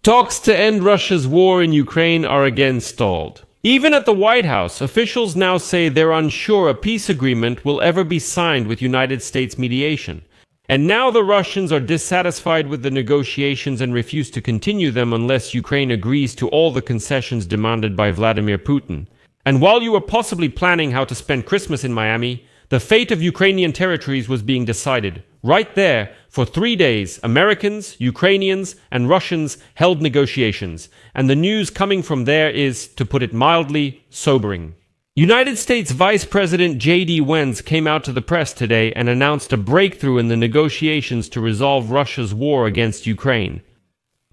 Talks to end Russia's war in Ukraine are again stalled. Even at the White House, officials now say they're unsure a peace agreement will ever be signed with United States mediation. And now the Russians are dissatisfied with the negotiations and refuse to continue them unless Ukraine agrees to all the concessions demanded by Vladimir Putin. And while you were possibly planning how to spend Christmas in Miami, the fate of Ukrainian territories was being decided. Right there, for 3 days, Americans, Ukrainians, and Russians held negotiations. And the news coming from there is, to put it mildly, sobering. United States Vice President J.D. Vance came out to the press today and announced a breakthrough in the negotiations to resolve Russia's war against Ukraine.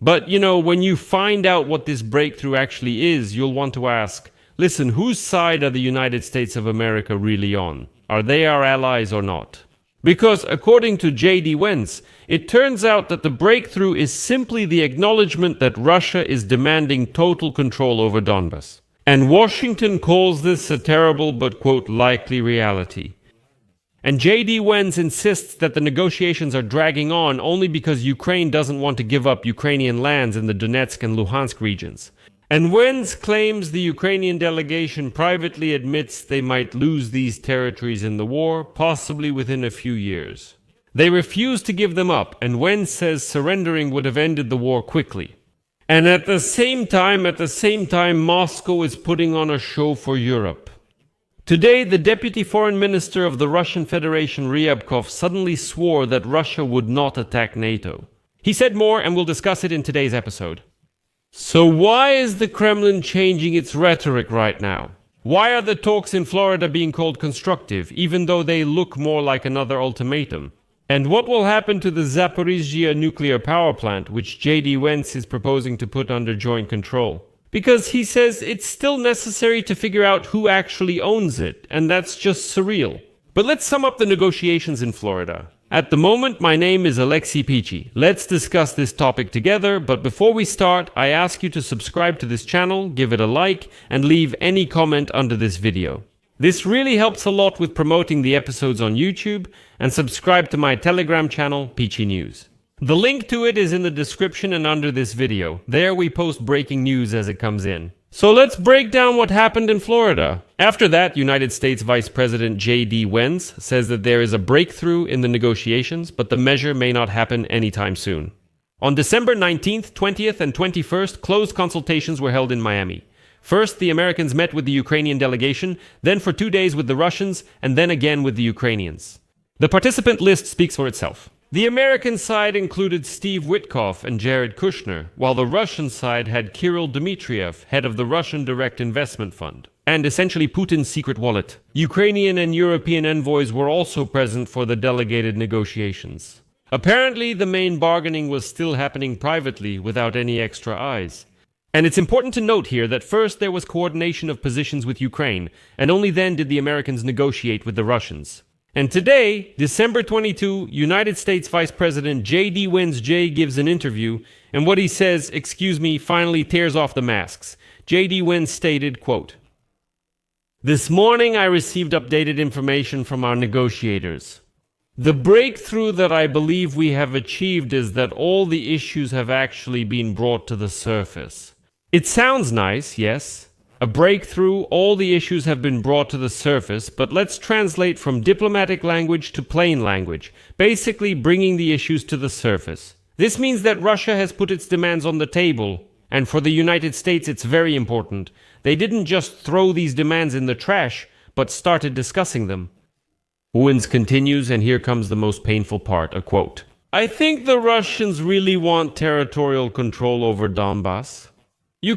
But, when you find out what this breakthrough actually is, you'll want to ask, listen, whose side are the United States of America really on? Are they our allies or not? Because, according to J.D. Vance, it turns out that the breakthrough is simply the acknowledgement that Russia is demanding total control over Donbas. And Washington calls this a terrible but, quote, likely reality. And J.D. Vance insists that the negotiations are dragging on only because Ukraine doesn't want to give up Ukrainian lands in the Donetsk and Luhansk regions. And Vance claims the Ukrainian delegation privately admits they might lose these territories in the war, possibly within a few years. They refuse to give them up, and Vance says surrendering would have ended the war quickly. And at the same time, Moscow is putting on a show for Europe. Today, the Deputy Foreign Minister of the Russian Federation, Ryabkov, suddenly swore that Russia would not attack NATO. He said more, and we'll discuss it in today's episode. So why is the Kremlin changing its rhetoric right now? Why are the talks in Florida being called constructive, even though they look more like another ultimatum? And what will happen to the Zaporizhzhia nuclear power plant, which J.D. Vance is proposing to put under joint control? Because he says it's still necessary to figure out who actually owns it, and that's just surreal. But let's sum up the negotiations in Florida. At the moment, my name is Alexei Pichi. Let's discuss this topic together, but before we start, I ask you to subscribe to this channel, give it a like, and leave any comment under this video. This really helps a lot with promoting the episodes on YouTube, and subscribe to my Telegram channel, Pichi News. The link to it is in the description and under this video. There we post breaking news as it comes in. So let's break down what happened in Florida. After that, United States Vice President J.D. Vance says that there is a breakthrough in the negotiations, but the measure may not happen anytime soon. On December 19th, 20th, and 21st, closed consultations were held in Miami. First, the Americans met with the Ukrainian delegation, then for 2 days with the Russians, and then again with the Ukrainians. The participant list speaks for itself. The American side included Steve Witkoff and Jared Kushner, while the Russian side had Kirill Dmitriev, head of the Russian Direct Investment Fund, and essentially Putin's secret wallet. Ukrainian and European envoys were also present for the delegated negotiations. Apparently, the main bargaining was still happening privately without any extra eyes. And it's important to note here that first there was coordination of positions with Ukraine, and only then did the Americans negotiate with the Russians. And today, December 22, United States Vice President J.D. Vance gives an interview, and what he says, finally tears off the masks. J.D. Vance stated, quote, "This morning I received updated information from our negotiators. The breakthrough that I believe we have achieved is that all the issues have actually been brought to the surface." It sounds nice, yes. A breakthrough, all the issues have been brought to the surface, but let's translate from diplomatic language to plain language, basically bringing the issues to the surface. This means that Russia has put its demands on the table, and for the United States it's very important. They didn't just throw these demands in the trash, but started discussing them. Vance continues, and here comes the most painful part, a quote. "I think the Russians really want territorial control over Donbas.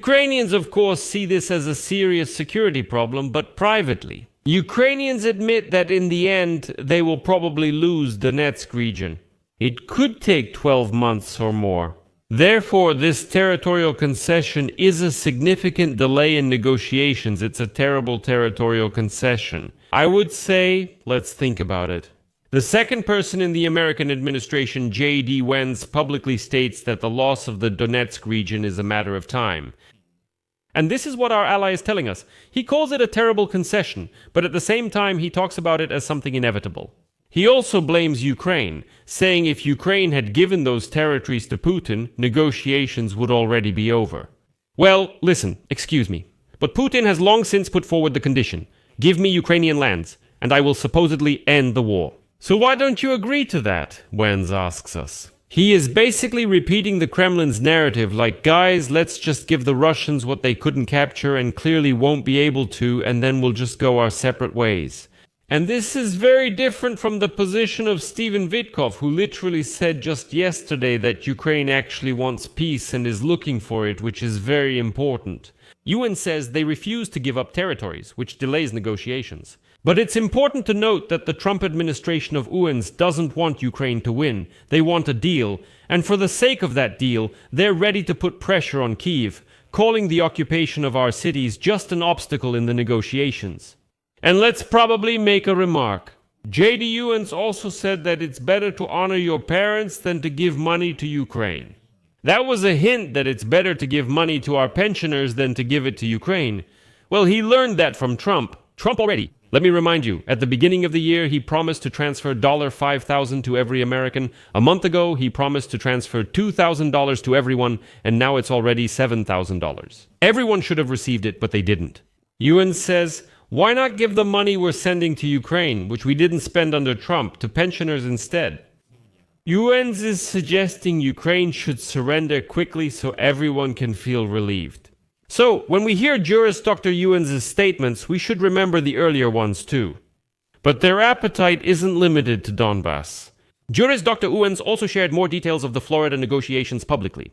Ukrainians, of course, see this as a serious security problem, but privately. Ukrainians admit that in the end, they will probably lose the Donetsk region. It could take 12 months or more. Therefore, this territorial concession is a significant delay in negotiations. It's a terrible territorial concession. I would say, let's think about it." The second person in the American administration, J.D. Vance, publicly states that the loss of the Donetsk region is a matter of time. And this is what our ally is telling us. He calls it a terrible concession, but at the same time he talks about it as something inevitable. He also blames Ukraine, saying if Ukraine had given those territories to Putin, negotiations would already be over. Well, listen, excuse me, but Putin has long since put forward the condition, give me Ukrainian lands, and I will supposedly end the war. So why don't you agree to that? Vance asks us. He is basically repeating the Kremlin's narrative like, guys, let's just give the Russians what they couldn't capture and clearly won't be able to, and then we'll just go our separate ways. And this is very different from the position of Stephen Witkoff, who literally said just yesterday that Ukraine actually wants peace and is looking for it, which is very important. UN says they refuse to give up territories, which delays negotiations. But it's important to note that the Trump administration of UNs doesn't want Ukraine to win. They want a deal, and for the sake of that deal, they're ready to put pressure on Kyiv, calling the occupation of our cities just an obstacle in the negotiations. And let's probably make a remark. JD UNs also said that it's better to honor your parents than to give money to Ukraine. That was a hint that it's better to give money to our pensioners than to give it to Ukraine. Well, he learned that from Trump. Trump already. Let me remind you, at the beginning of the year, he promised to transfer $5,000 to every American. A month ago, he promised to transfer $2,000 to everyone, and now it's already $7,000. Everyone should have received it, but they didn't. UN says, why not give the money we're sending to Ukraine, which we didn't spend under Trump, to pensioners instead? UN's is suggesting Ukraine should surrender quickly so everyone can feel relieved. So, when we hear Juris Dr. Ewens' statements, we should remember the earlier ones too. But their appetite isn't limited to Donbass. Juris Dr. Ewens also shared more details of the Florida negotiations publicly.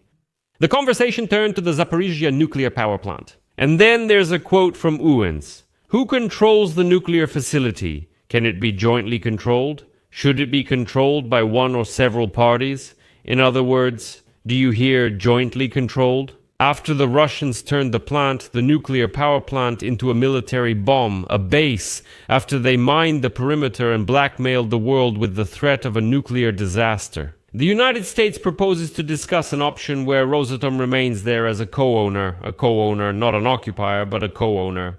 The conversation turned to the Zaporizhzhia nuclear power plant. And then there's a quote from Ewens. Who controls the nuclear facility? Can it be jointly controlled? Should it be controlled by one or several parties? In other words, do you hear jointly controlled? After the Russians turned the nuclear power plant, into a military bomb, a base, after they mined the perimeter and blackmailed the world with the threat of a nuclear disaster. The United States proposes to discuss an option where Rosatom remains there as a co-owner, not an occupier, but a co-owner.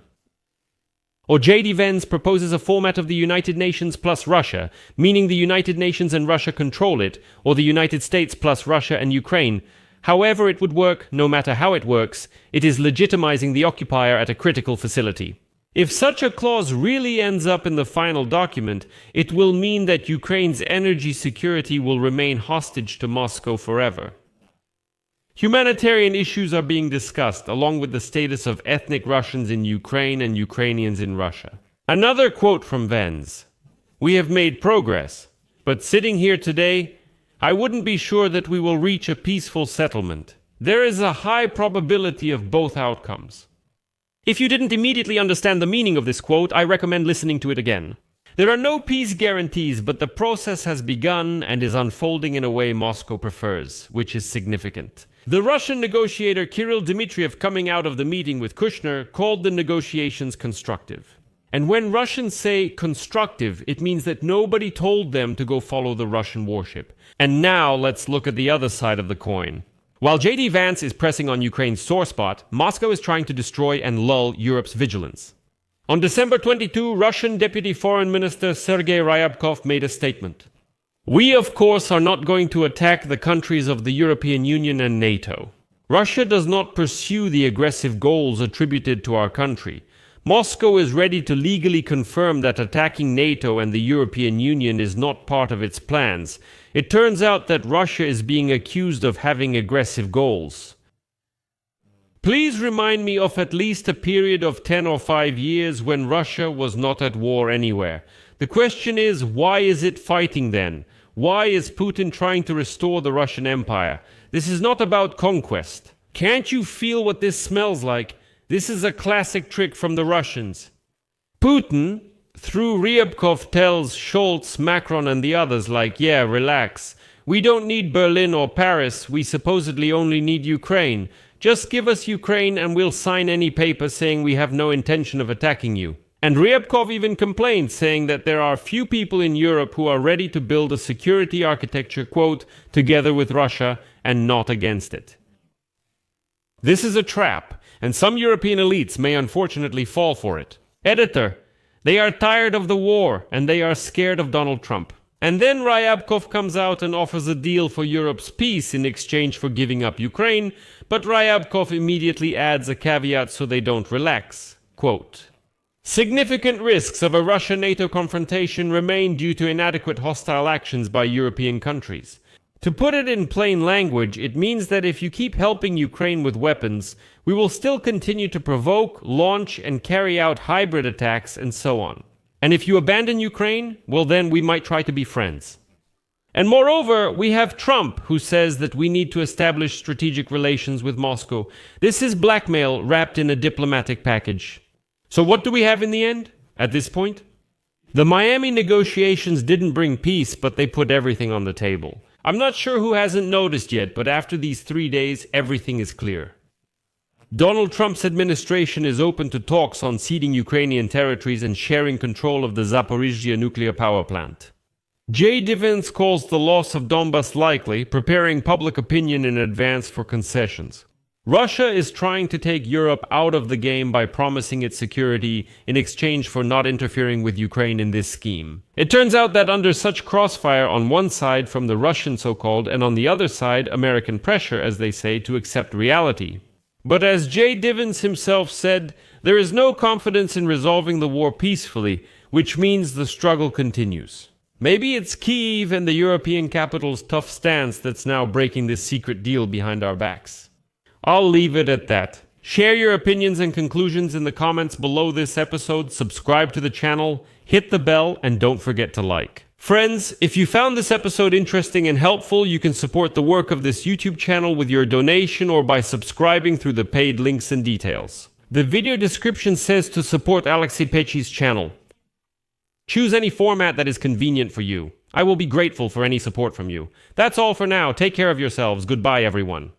Or J.D. Vance proposes a format of the United Nations plus Russia, meaning the United Nations and Russia control it, or the United States plus Russia and Ukraine. However it would work, no matter how it works, it is legitimizing the occupier at a critical facility. If such a clause really ends up in the final document, it will mean that Ukraine's energy security will remain hostage to Moscow forever. Humanitarian issues are being discussed, along with the status of ethnic Russians in Ukraine and Ukrainians in Russia. Another quote from Vance. We have made progress, but sitting here today, I wouldn't be sure that we will reach a peaceful settlement. There is a high probability of both outcomes. If you didn't immediately understand the meaning of this quote, I recommend listening to it again. There are no peace guarantees, but the process has begun and is unfolding in a way Moscow prefers, which is significant. The Russian negotiator Kirill Dmitriev, coming out of the meeting with Kushner, called the negotiations constructive. And when Russians say constructive, it means that nobody told them to go follow the Russian warship. And now let's look at the other side of the coin. While J.D. Vance is pressing on Ukraine's sore spot, Moscow is trying to destroy and lull Europe's vigilance. On December 22, Russian Deputy Foreign Minister Sergei Ryabkov made a statement. We, of course, are not going to attack the countries of the European Union and NATO. Russia does not pursue the aggressive goals attributed to our country. Moscow is ready to legally confirm that attacking NATO and the European Union is not part of its plans. It turns out that Russia is being accused of having aggressive goals. Please remind me of at least a period of 10 or 5 years when Russia was not at war anywhere. The question is, why is it fighting then? Why is Putin trying to restore the Russian Empire? This is not about conquest. Can't you feel what this smells like? This is a classic trick from the Russians. Putin, through Ryabkov, tells Scholz, Macron and the others like, yeah, relax. We don't need Berlin or Paris, we supposedly only need Ukraine. Just give us Ukraine and we'll sign any paper saying we have no intention of attacking you. And Ryabkov even complained, saying that there are few people in Europe who are ready to build a security architecture, quote, together with Russia and not against it. This is a trap, and some European elites may unfortunately fall for it. Editor, They are tired of the war, and they are scared of Donald Trump. And then Ryabkov comes out and offers a deal for Europe's peace in exchange for giving up Ukraine, but Ryabkov immediately adds a caveat so they don't relax. Quote, "Significant risks of a Russia-NATO confrontation remain due to inadequate hostile actions by European countries. To put it in plain language, it means that if you keep helping Ukraine with weapons, we will still continue to provoke, launch, and carry out hybrid attacks and so on. And if you abandon Ukraine, well then we might try to be friends. And moreover, we have Trump, who says that we need to establish strategic relations with Moscow. This is blackmail wrapped in a diplomatic package. So what do we have in the end, at this point? The Miami negotiations didn't bring peace, but they put everything on the table. I'm not sure who hasn't noticed yet, but after these 3 days, everything is clear. Donald Trump's administration is open to talks on ceding Ukrainian territories and sharing control of the Zaporizhzhia nuclear power plant. Vance calls the loss of Donbas likely, preparing public opinion in advance for concessions. Russia is trying to take Europe out of the game by promising its security in exchange for not interfering with Ukraine in this scheme. It turns out that under such crossfire on one side from the Russian so-called, and on the other side American pressure, as they say, to accept reality. But as Vance himself said, there is no confidence in resolving the war peacefully, which means the struggle continues. Maybe it's Kyiv and the European capital's tough stance that's now breaking this secret deal behind our backs. I'll leave it at that. Share your opinions and conclusions in the comments below this episode, subscribe to the channel, hit the bell, and don't forget to like. Friends, if you found this episode interesting and helpful, you can support the work of this YouTube channel with your donation or by subscribing through the paid links and details. The video description says to support Alexei Pechi's channel. Choose any format that is convenient for you. I will be grateful for any support from you. That's all for now. Take care of yourselves. Goodbye, everyone.